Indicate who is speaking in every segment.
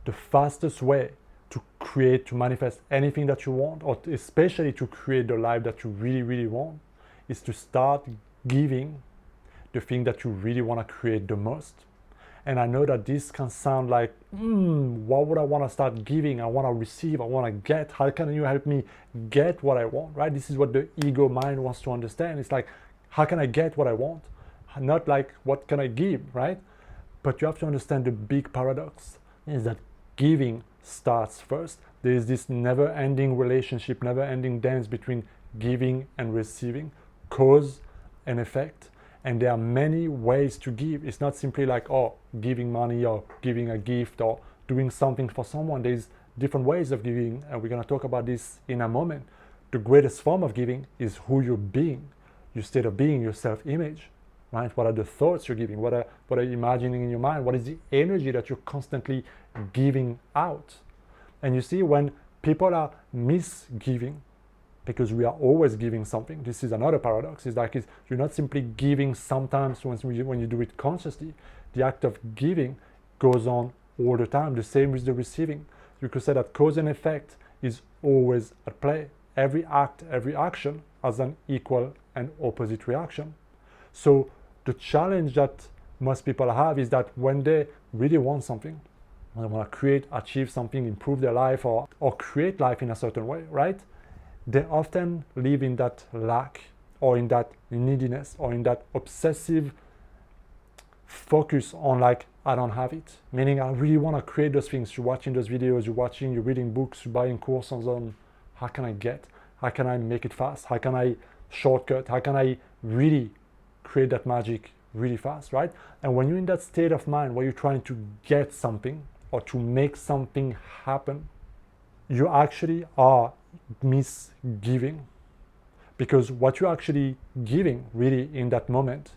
Speaker 1: the fastest way to create, to manifest anything that you want, or especially to create the life that you really, really want, is to start giving the thing that you really want to create the most. And I know that this can sound like, why would I want to start giving? I want to receive, I want to get. How can you help me get what I want, right? This is what the ego mind wants to understand. It's like, how can I get what I want? Not like, what can I give, right? But you have to understand the big paradox is that giving starts first. There is this never-ending relationship, never-ending dance between giving and receiving, cause and effect. And there are many ways to give. It's not simply like, oh, giving money or giving a gift or doing something for someone. There's different ways of giving, and we're going to talk about this in a moment. The greatest form of giving is who you're being, your state of being, your self-image, right? What are the thoughts you're giving? What are you imagining in your mind? What is the energy that you're constantly giving out? And you see, when people are misgiving, because we are always giving something. This is another paradox. It's like you're not simply giving sometimes when you do it consciously. The act of giving goes on all the time. The same with the receiving. You could say that cause and effect is always at play. Every act, every action has an equal and opposite reaction. So the challenge that most people have is that when they really want something, when they want to create, achieve something, improve their life, or create life in a certain way, right? They often live in that lack, or in that neediness, or in that obsessive focus on, like, I don't have it. Meaning, I really want to create those things. You're watching those videos, you're reading books, you're buying courses on how can I get, how can I make it fast, how can I shortcut, how can I really create that magic really fast, right? And when you're in that state of mind where you're trying to get something or to make something happen, you actually are misgiving, because what you're actually giving really in that moment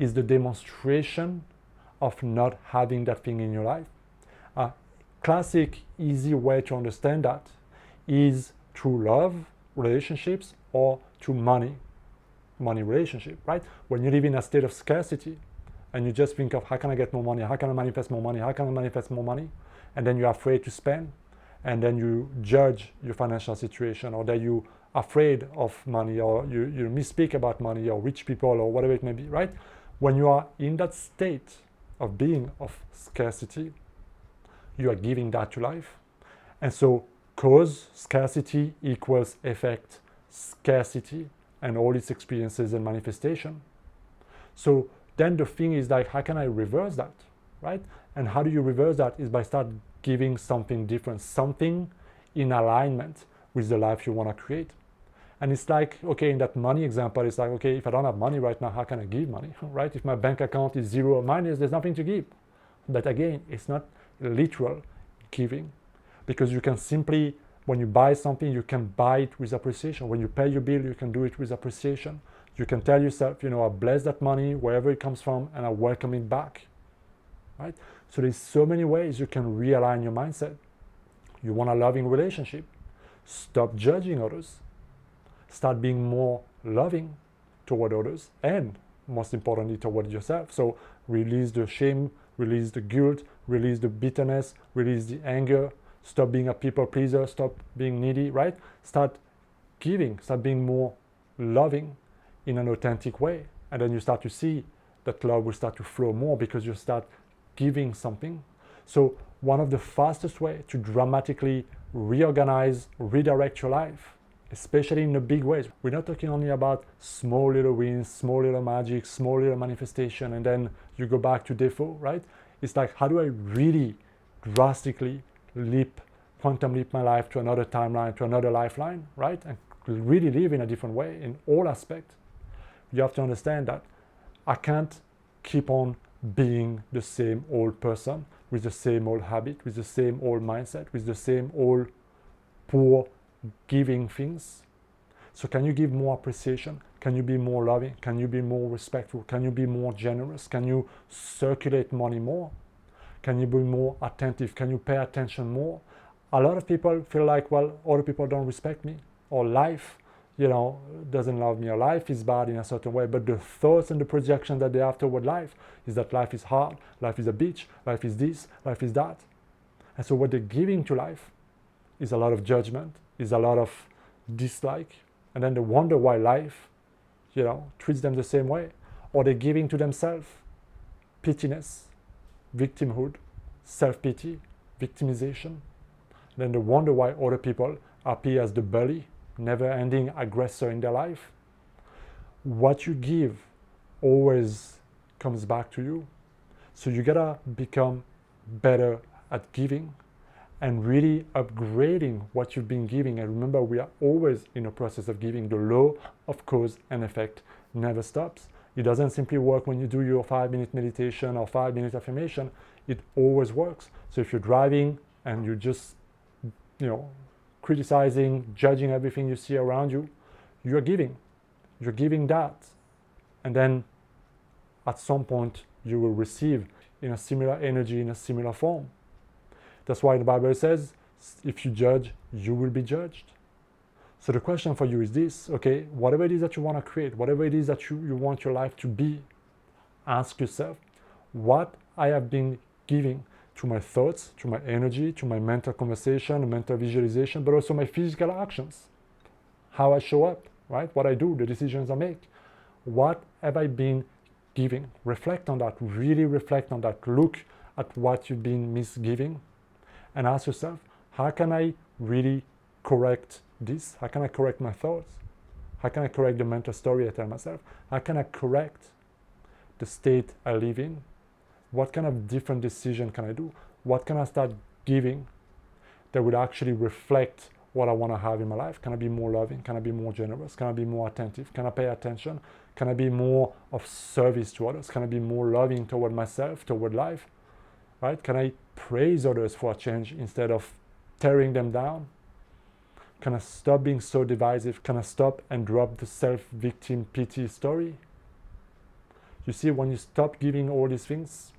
Speaker 1: is the demonstration of not having that thing in your life. A classic easy way to understand that is through love relationships or through money relationship, right? When you live in a state of scarcity and you just think of, how can I get more money, how can I manifest more money, how can I manifest more money, and then you're afraid to spend, and then you judge your financial situation, or that you're afraid of money, or you misspeak about money or rich people or whatever it may be, right? When you are in that state of being of scarcity, you are giving that to life. And so cause, scarcity, equals effect, scarcity, and all its experiences and manifestation. So then the thing is, like, how can I reverse that, right? And how do you reverse that is by start giving something different, something in alignment with the life you want to create. And it's like, okay, in that money example, it's like, okay, if I don't have money right now, how can I give money, right? If my bank account is zero or minus, there's nothing to give. But again, it's not literal giving, because you can simply, when you buy something, you can buy it with appreciation. When you pay your bill, you can do it with appreciation. You can tell yourself, I bless that money wherever it comes from, and I welcome it back, right? So there's so many ways you can realign your mindset. You want a loving relationship. Stop judging others. Start being more loving toward others, and most importantly, toward yourself. So release the shame, release the guilt, release the bitterness, release the anger. Stop being a people pleaser, stop being needy, right? Start giving, start being more loving in an authentic way. And then you start to see that love will start to flow more, because you start giving something. So one of the fastest ways to dramatically reorganize, redirect your life, especially in the big ways. We're not talking only about small little wins, small little magic, small little manifestation, and then you go back to default, right? It's like, how do I really drastically quantum leap my life to another timeline, to another lifeline, right? And really live in a different way in all aspects. You have to understand that I can't keep on being the same old person with the same old habit, with the same old mindset, with the same old poor giving things. So can you give more appreciation? Can you be more loving? Can you be more respectful? Can you be more generous? Can you circulate money more? Can you be more attentive? Can you pay attention more? A lot of people feel like, well, other people don't respect me, or life, doesn't love me, or life is bad in a certain way. But the thoughts and the projection that they have toward life is that life is hard, life is a bitch, life is this, life is that. And so what they're giving to life is a lot of judgment, is a lot of dislike, and then they wonder why life, treats them the same way. Or they're giving to themselves pittiness, victimhood, self-pity, victimization. Then they wonder why other people appear as the bully, never-ending aggressor in their life. What you give always comes back to you. So you gotta become better at giving and really upgrading what you've been giving. And remember, we are always in a process of giving. The law of cause and effect never stops. It doesn't simply work when you do your 5-minute meditation or 5-minute affirmation. It always works. So if you're driving and you're just, criticizing, judging everything you see around you, you're giving. You're giving that. And then at some point, you will receive in a similar energy, in a similar form. That's why the Bible says, if you judge, you will be judged. So the question for you is this, okay, whatever it is that you want to create, whatever it is that you want your life to be, ask yourself, what I have been giving to my thoughts, to my energy, to my mental conversation, mental visualization, but also my physical actions, how I show up, right? What I do, the decisions I make. What have I been giving? Reflect on that, really reflect on that. Look at what you've been misgiving and ask yourself, how can I really correct this? How can I correct my thoughts? How can I correct the mental story I tell myself? How can I correct the state I live in? What kind of different decision can I do? What can I start giving that would actually reflect what I want to have in my life? Can I be more loving? Can I be more generous? Can I be more attentive? Can I pay attention? Can I be more of service to others? Can I be more loving toward myself, toward life? Right? Can I praise others for a change instead of tearing them down? Can I stop being so divisive? Can I stop and drop the self-victim pity story? You see, when you stop giving all these things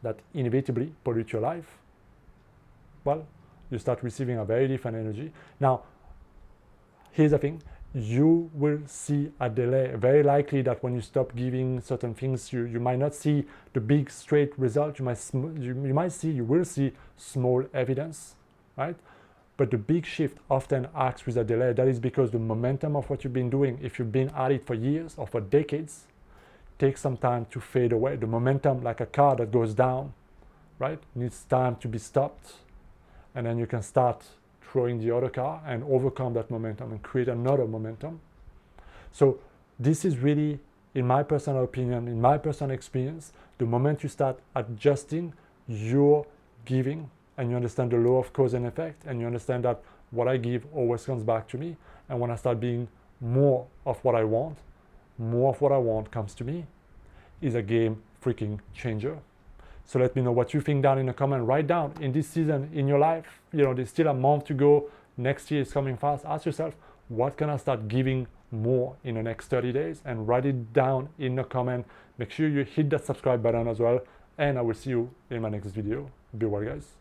Speaker 1: that inevitably pollute your life, well, you start receiving a very different energy. Now, here's the thing. You will see a delay. Very likely that when you stop giving certain things, you might not see the big straight result. You will see small evidence, right? But the big shift often acts with a delay. That is because the momentum of what you've been doing, if you've been at it for years or for decades, takes some time to fade away. The momentum, like a car that goes down, right, needs time to be stopped. And then you can start throwing the other car and overcome that momentum and create another momentum. So this is really, in my personal opinion, in my personal experience, the moment you start adjusting your giving and you understand the law of cause and effect, and you understand that what I give always comes back to me, and when I start being more of what I want, more of what I want comes to me, is a game freaking changer. So let me know what you think down in the comment. Write down in this season in your life, there's still a month to go. Next year is coming fast. Ask yourself, what can I start giving more in the next 30 days? And write it down in the comment. Make sure you hit that subscribe button as well. And I will see you in my next video. Be well, guys.